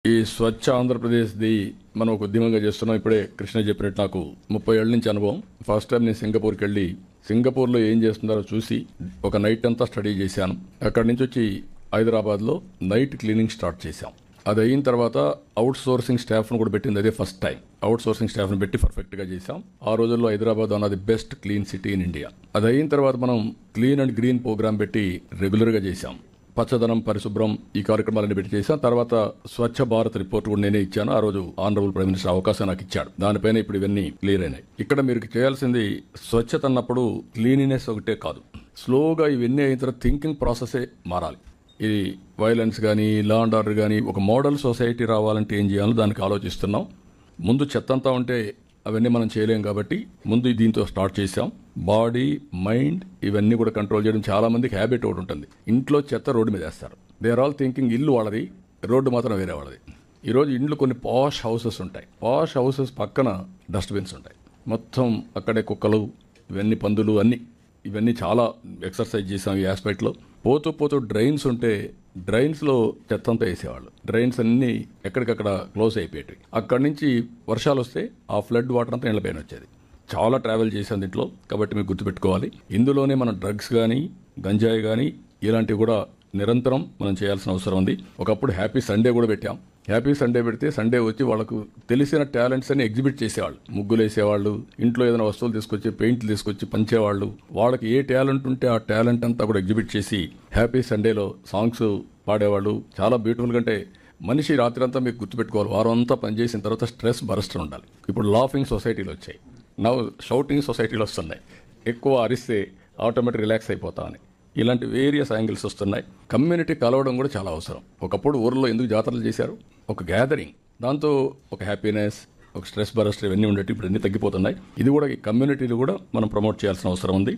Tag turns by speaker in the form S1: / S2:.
S1: ఈ స్వచ్ఛ ఆంధ్రప్రదేశ్ది మనం ఒక ఉద్యమంగా చేస్తున్నాం. ఇప్పుడే కృష్ణ చెప్పినట్టు నాకు 30 ఏళ్ల నుంచి అనుభవం. ఫస్ట్ టైం నేను సింగపూర్కి వెళ్ళి సింగపూర్లో ఏం చేస్తున్నారో చూసి ఒక నైట్ అంతా స్టడీ చేశాను. అక్కడి నుంచి వచ్చి హైదరాబాద్లో నైట్ క్లీనింగ్ స్టార్ట్ చేశాం. అది అయిన తర్వాత అవుట్ సోర్సింగ్ స్టాఫ్ను కూడా పెట్టింది. అదే ఫస్ట్ టైం అవుట్ సోర్సింగ్ స్టాఫ్ను పెట్టి పర్ఫెక్ట్గా చేశాం. ఆ రోజుల్లో హైదరాబాద్ అన్నది best clean city in India. అది అయిన తర్వాత మనం క్లీన్ అండ్ గ్రీన్ ప్రోగ్రామ్ పెట్టి రెగ్యులర్గా చేశాం. పచ్చదనం, పరిశుభ్రం ఈ కార్యక్రమాలన్నీ పెట్టి చేశాం. తర్వాత స్వచ్ఛ భారత్ రిపోర్ట్ కూడా నేనే ఇచ్చాను. ఆ రోజు ఆనరబుల్ ప్రైమ్ మినిస్టర్ అవకాశం నాకు ఇచ్చాడు. దానిపైన ఇప్పుడు ఇవన్నీ క్లియర్ అయినాయి. ఇక్కడ మీరు చేయాల్సింది స్వచ్ఛత అన్నప్పుడు క్లీనినెస్ ఒకటే కాదు, స్లోగా ఇవన్నీ అయిన తర్వాత థింకింగ్ ప్రాసెసే మారాలి. ఇది వైలెన్స్ కానీ లా అండ్ ఆర్డర్ కానీ ఒక మోడల్ సొసైటీ రావాలంటే ఏం చేయాలో దానికి ఆలోచిస్తున్నాం. ముందు చెత్త అంతా ఉంటే అవన్నీ మనం చేయలేం కాబట్టి ముందు దీంతో స్టార్ట్ చేసాం. బాడీ, మైండ్ ఇవన్నీ కూడా కంట్రోల్ చేయడం. చాలా మందికి హ్యాబిట్ ఒకటి ఉంటుంది, ఇంట్లో చెత్త రోడ్డు మీద వేస్తారు. దే ఆర్ ఆల్ థింకింగ్ ఇల్లు వాళ్ళది, రోడ్డు మాత్రం వేరే వాళ్ళది. ఈరోజు ఇండ్లు కొన్ని పాష్ హౌసెస్ ఉంటాయి. పాష్ హౌసెస్ పక్కన డస్ట్బిన్స్ ఉంటాయి. మొత్తం అక్కడే కుక్కలు, ఇవన్నీ పందులు, ఇవన్నీ చాలా ఎక్సర్సైజ్ చేసాం ఈ ఆస్పెక్ట్లో. పోతూ పోతూ డ్రైన్స్ ఉంటే డ్రైన్స్లో చెత్త అంతా వేసేవాళ్ళు. డ్రైన్స్ అన్నీ ఎక్కడికక్కడ క్లోజ్ అయిపోయాయి. అక్కడి నుంచి వర్షాలు వస్తే ఆ ఫ్లడ్ వాటర్ అంతా ఇళ్ళపైన వచ్చేది. చాలా ట్రావెల్ చేశాను దీంట్లో, కాబట్టి మీకు గుర్తుపెట్టుకోవాలి. ఇందులోనే మన డ్రగ్స్ కానీ గంజాయి కానీ ఇలాంటివి కూడా నిరంతరం మనం చేయాల్సిన అవసరం ఉంది. ఒకప్పుడు హ్యాపీ సండే కూడా పెట్టాం. హ్యాపీ సండే పెడితే సండే వచ్చి వాళ్ళకు తెలిసిన టాలెంట్స్ అని ఎగ్జిబిట్ చేసేవాళ్ళు. ముగ్గులు వేసేవాళ్ళు, ఇంట్లో ఏదైనా వస్తువులు తీసుకొచ్చి పెయింట్లు తీసుకొచ్చి పంచేవాళ్ళు. వాళ్ళకి ఏ టాలెంట్ ఉంటే ఆ టాలెంట్ అంతా కూడా ఎగ్జిబిట్ చేసి హ్యాపీ సండేలో సాంగ్స్ పాడేవాళ్ళు. చాలా బ్యూటిఫుల్. కంటే మనిషి రాత్రి అంతా మీకు గుర్తుపెట్టుకోవాలి, వారం అంతా పనిచేసిన తర్వాత స్ట్రెస్ బరస్టర్ ఉండాలి. ఇప్పుడు లాఫింగ్ సొసైటీలు వచ్చాయి, నవ్వు షౌటింగ్ సొసైటీలు వస్తున్నాయి. ఎక్కువ అరిస్తే ఆటోమేటిక్ రిలాక్స్ అయిపోతామని ఇలాంటి వేరియస్ యాంగిల్స్ వస్తున్నాయి. కమ్యూనిటీ కలవడం కూడా చాలా అవసరం. ఒకప్పుడు ఊర్లో ఎందుకు జాతరలు చేశారు? ఒక గ్యాదరింగ్, దాంతో ఒక హ్యాపీనెస్, ఒక స్ట్రెస్ బరస్టర్ ఇవన్నీ ఉండేవి. ఇప్పుడు అన్నీ తగ్గిపోతున్నాయి. ఇది కూడా ఈ కమ్యూనిటీలు కూడా మనం ప్రమోట్ చేయాల్సిన అవసరం ఉంది.